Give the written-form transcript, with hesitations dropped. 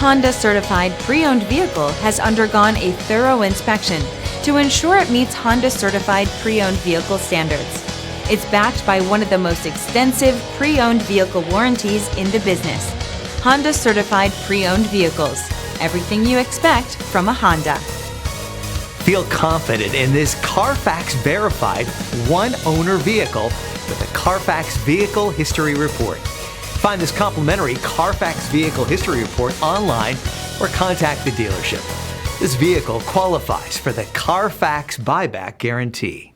Honda certified pre-owned vehicle has undergone a thorough inspection to ensure it meets Honda certified pre-owned vehicle standards. It's backed by one of the most extensive pre-owned vehicle warranties in the business. Honda certified pre-owned vehicles. Everything you expect from a Honda. Feel confident in this CARFAX verified one-owner vehicle with a CARFAX Vehicle History Report. Find this complimentary CARFAX Vehicle History Report online or contact the dealership. This vehicle qualifies for the CARFAX buyback guarantee.